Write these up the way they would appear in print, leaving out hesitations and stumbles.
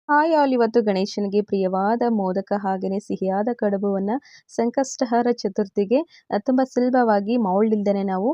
Hi all, ಇವತ್ತು ಗಣೇಶನಿಗೆ ಪ್ರಿಯವಾದ ಮೋದಕ ಹಾಗೆಯೇ ಸಿಹಿಯಾದ ಕಡುಬುವನ್ನು ಸಂಕಷ್ಟಹರ ಚತುರ್ಥಿಗೆ ತುಂಬ ಸುಲಭವಾಗಿ ಮೌಲ್ಡ್ ಇಲ್ದೇನೆ ನಾವು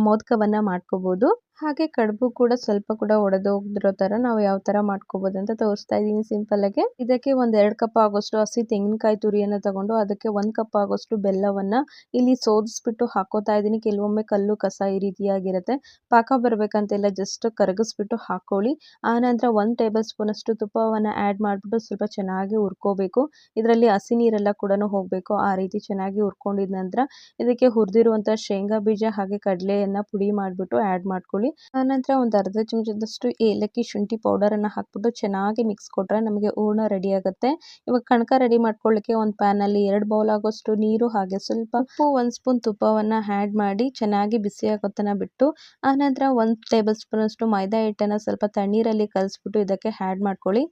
ಮೋದಕವನ್ನು ಮಾಡ್ಕೋಬೋದು. ಹಾಗೆ ಕಡುಬು ಕೂಡ ಸ್ವಲ್ಪ ಕೂಡ ಒಡೆದೋಗಿರೋ ಥರ ನಾವು ಯಾವ ಥರ ಮಾಡ್ಕೋಬೋದು ಅಂತ ತೋರಿಸ್ತಾ ಇದ್ದೀನಿ ಸಿಂಪಲ್ಲಾಗೆ. ಇದಕ್ಕೆ ಒಂದು 2 ಕಪ್ ಆಗೋಷ್ಟು ಹಸಿ ತೆಂಗಿನಕಾಯಿ ತುರಿಯನ್ನು ತಗೊಂಡು ಅದಕ್ಕೆ 1 ಕಪ್ ಆಗೋಷ್ಟು ಬೆಲ್ಲವನ್ನು ಇಲ್ಲಿ ಸೋದಿಸ್ಬಿಟ್ಟು ಹಾಕೋತಾ ಇದ್ದೀನಿ. ಕೆಲವೊಮ್ಮೆ ಕಲ್ಲು ಕಸ ಈ ರೀತಿಯಾಗಿರುತ್ತೆ, ಪಾಕ ಬರಬೇಕಂತೆಲ್ಲ ಜಸ್ಟ್ ಕರಗಿಸ್ಬಿಟ್ಟು ಹಾಕೊಳ್ಳಿ. ಆನಂತರ 1 ಟೇಬಲ್ ಸ್ಪೂನ್ ಅಷ್ಟು ತುಪ್ಪವನ್ನು ಆ್ಯಡ್ ಮಾಡಿಬಿಟ್ಟು ಸ್ವಲ್ಪ ಚೆನ್ನಾಗಿ ಹುರ್ಕೋಬೇಕು. ಇದರಲ್ಲಿ ಹಸಿ ನೀರೆಲ್ಲ ಕೂಡ ಹೋಗಬೇಕು. ಆ ರೀತಿ ಚೆನ್ನಾಗಿ ಹುರ್ಕೊಂಡಿದ ನಂತರ ಇದಕ್ಕೆ ಹುರಿದಿರುವಂಥ ಶೇಂಗಾ ಬೀಜ ಹಾಗೆ ಕಡಲೆಯನ್ನು ಪುಡಿ ಮಾಡಿಬಿಟ್ಟು ಆ್ಯಡ್ ಮಾಡ್ಕೊಳ್ಳಿ. ಆನಂತರ ಒಂದು ಅರ್ಧ ಚಮಚದಷ್ಟು ಏಲಕ್ಕಿ ಶುಂಠಿ ಪೌಡರನ್ನು ಹಾಕ್ಬಿಟ್ಟು ಚೆನ್ನಾಗಿ ಮಿಕ್ಸ್ ಕೊಟ್ಟರೆ ನಮಗೆ ಹೂರ್ಣ ರೆಡಿ ಆಗುತ್ತೆ. ಇವಾಗ ಕಣಕ ರೆಡಿ ಮಾಡ್ಕೊಳ್ಳಿಕ್ಕೆ ಒಂದು ಪ್ಯಾನಲ್ಲಿ 2 ಬೌಲ್ ಆಗೋಷ್ಟು ನೀರು ಹಾಗೆ ಸ್ವಲ್ಪ ಉಪ್ಪು 1 ಸ್ಪೂನ್ ತುಪ್ಪವನ್ನು ಆ್ಯಡ್ ಮಾಡಿ ಚೆನ್ನಾಗಿ ಬಿಸಿ ಆಗೋತನ ಬಿಟ್ಟು ಆನಂತರ 1 ಟೇಬಲ್ ಸ್ಪೂನ್ ಅಷ್ಟು ಮೈದಾ ಹಿಟ್ಟನ್ನು ಸ್ವಲ್ಪ ತಣ್ಣೀರಲ್ಲಿ ಕಲಿಸ್ಬಿಟ್ಟು ಇದಕ್ಕೆ ಆ್ಯಡ್ ಮಾಡ್ಕೊಳ್ಳಿ.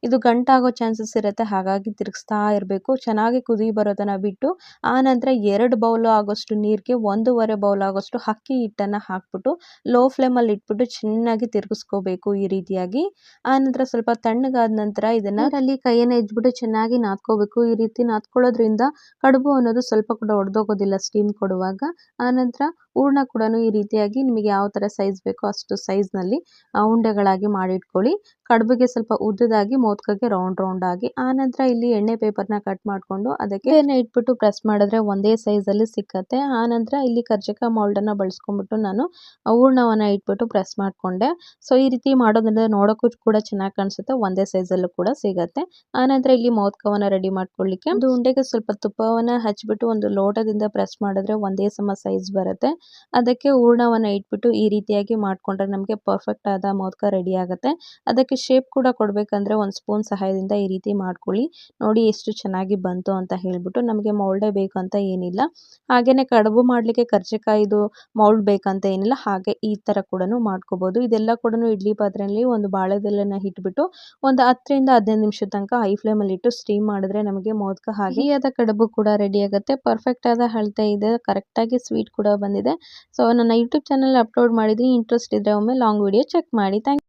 ಇದು ಗಂಟಾಗೋ ಚಾನ್ಸಸ್ ಇರುತ್ತೆ, ಹಾಗಾಗಿ ತಿರುಗಿಸ್ತಾ ಇರಬೇಕು. ಚೆನ್ನಾಗಿ ಕುದಿ ಬರೋದನ್ನು ಬಿಟ್ಟು ಆನಂತರ 2 ಬೌಲ್ ಆಗೋಷ್ಟು ನೀರಿಗೆ 1.5 ಬೌಲ್ ಆಗೋಷ್ಟು ಅಕ್ಕಿ ಹಿಟ್ಟನ್ನು ಹಾಕ್ಬಿಟ್ಟು ಲೋ ಫ್ಲೇಮಲ್ಲಿ ಇಟ್ಬಿಟ್ಟು ಚೆನ್ನಾಗಿ ತಿರುಗಿಸ್ಕೋಬೇಕು ಈ ರೀತಿಯಾಗಿ. ಆನಂತರ ಸ್ವಲ್ಪ ತಣ್ಣಗಾದ ನಂತರ ಇದನ್ನು ಅಲ್ಲಿ ಕೈಯನ್ನು ಇಟ್ಬಿಟ್ಟು ಚೆನ್ನಾಗಿ ನಾದ್ಕೋಬೇಕು. ಈ ರೀತಿ ನಾದ್ಕೊಳ್ಳೋದ್ರಿಂದ ಕಡುಬು ಅನ್ನೋದು ಸ್ವಲ್ಪ ಕೂಡ ಒಡೆದೋಗೋದಿಲ್ಲ ಸ್ಟೀಮ್ ಕೊಡುವಾಗ. ಆನಂತರ ಹೂರ್ಣ ಕೂಡ ಈ ರೀತಿಯಾಗಿ ನಿಮಗೆ ಯಾವ ಥರ ಸೈಜ್ ಬೇಕೋ ಅಷ್ಟು ಸೈಜ್ನಲ್ಲಿ ಉಂಡೆಗಳಾಗಿ ಮಾಡಿಟ್ಕೊಳ್ಳಿ. ಕಡುಬಿಗೆ ಸ್ವಲ್ಪ ಉದ್ದದಾಗಿ, ಮೋದಕಕ್ಕೆ ರೌಂಡ್ ಆಗಿ. ಆನಂತರ ಇಲ್ಲಿ ಎಣ್ಣೆ ಪೇಪರ್ನ ಕಟ್ ಮಾಡಿಕೊಂಡು ಅದಕ್ಕೆ ಎಣ್ಣೆ ಇಟ್ಬಿಟ್ಟು ಪ್ರೆಸ್ ಮಾಡಿದ್ರೆ ಒಂದೇ ಸೈಜಲ್ಲಿ ಸಿಕ್ಕತ್ತೆ. ಆನಂತರ ಇಲ್ಲಿ ಕರ್ಜಿಕ ಮೌಲ್ಡನ್ನು ಬಳಸ್ಕೊಂಡ್ಬಿಟ್ಟು ನಾನು ಹೂರ್ಣವನ್ನು ಇಟ್ಬಿಟ್ಟು ಪ್ರೆಸ್ ಮಾಡಿಕೊಂಡೆ. ಸೊ ಈ ರೀತಿ ಮಾಡೋದ್ರಿಂದ ನೋಡೋಕ್ಕೂ ಕೂಡ ಚೆನ್ನಾಗಿ ಕಾಣಿಸುತ್ತೆ, ಒಂದೇ ಸೈಜಲ್ಲೂ ಕೂಡ ಸಿಗುತ್ತೆ. ಆನಂತರ ಇಲ್ಲಿ ಮೋದಕವನ್ನು ರೆಡಿ ಮಾಡ್ಕೊಳ್ಳಿಕ್ಕೆ ಒಂದು ಉಂಡೆಗೆ ಸ್ವಲ್ಪ ತುಪ್ಪವನ್ನು ಹಚ್ಬಿಟ್ಟು ಒಂದು ಲೋಟದಿಂದ ಪ್ರೆಸ್ ಮಾಡಿದ್ರೆ ಒಂದೇ ಸಮ ಸೈಜ್ ಬರುತ್ತೆ. ಅದಕ್ಕೆ ಹೂರ್ಣವನ್ನು ಇಟ್ಬಿಟ್ಟು ಈ ರೀತಿಯಾಗಿ ಮಾಡಿಕೊಂಡ್ರೆ ನಮಗೆ ಪರ್ಫೆಕ್ಟ್ ಆದ ಮೋದಕ ರೆಡಿ ಆಗುತ್ತೆ. ಅದಕ್ಕೆ ಶೇಪ್ ಕೂಡ ಕೊಡಬೇಕಂದ್ರೆ 1 ಸ್ಪೂನ್ ಸಹಾಯದಿಂದ ಈ ರೀತಿ ಮಾಡ್ಕೊಳ್ಳಿ. ನೋಡಿ ಎಷ್ಟು ಚೆನ್ನಾಗಿ ಬಂತು ಅಂತ ಹೇಳ್ಬಿಟ್ಟು. ನಮಗೆ ಮೌಲ್ಡೇ ಬೇಕಂತ ಏನಿಲ್ಲ, ಹಾಗೆಯೇ ಕಡುಬು ಮಾಡಲಿಕ್ಕೆ ಕರ್ಜಿಕಾಯಿದು ಮೌಲ್ಡ್ ಬೇಕಂತ ಏನಿಲ್ಲ, ಹಾಗೆ ಈ ಥರ ಕೂಡ ಮಾಡ್ಕೋಬೋದು. ಇದೆಲ್ಲ ಕೂಡ ಇಡ್ಲಿ ಪಾತ್ರೆಯಲ್ಲಿ ಒಂದು ಬಾಳೆದೆಲೆನ ಇಟ್ಬಿಟ್ಟು ಒಂದು 10 ರಿಂದ 15 ನಿಮಿಷದ ತನಕ ಹೈ ಫ್ಲೇಮಲ್ಲಿ ಇಟ್ಟು ಸ್ಟೀಮ್ ಮಾಡಿದ್ರೆ ನಮಗೆ ಮೋದಕ ಹಾಗೆ ಆದ ಕಡುಬು ಕೂಡ ರೆಡಿ ಆಗುತ್ತೆ. ಪರ್ಫೆಕ್ಟ್ ಆದ ಅಳತೆ ಇದೆ, ಕರೆಕ್ಟಾಗಿ ಸ್ವೀಟ್ ಕೂಡ ಬಂದಿದೆ. ಸೊ ನನ್ನ ಯೂಟ್ಯೂಬ್ ಚಾನಲ್ ಅಪ್ಲೋಡ್ ಮಾಡಿದ್ದೀನಿ, ಇಂಟ್ರೆಸ್ಟ್ ಇದ್ದರೆ ಒಮ್ಮೆ ಲಾಂಗ್ ವಿಡಿಯೋ ಚೆಕ್ ಮಾಡಿ. ಥ್ಯಾಂಕ್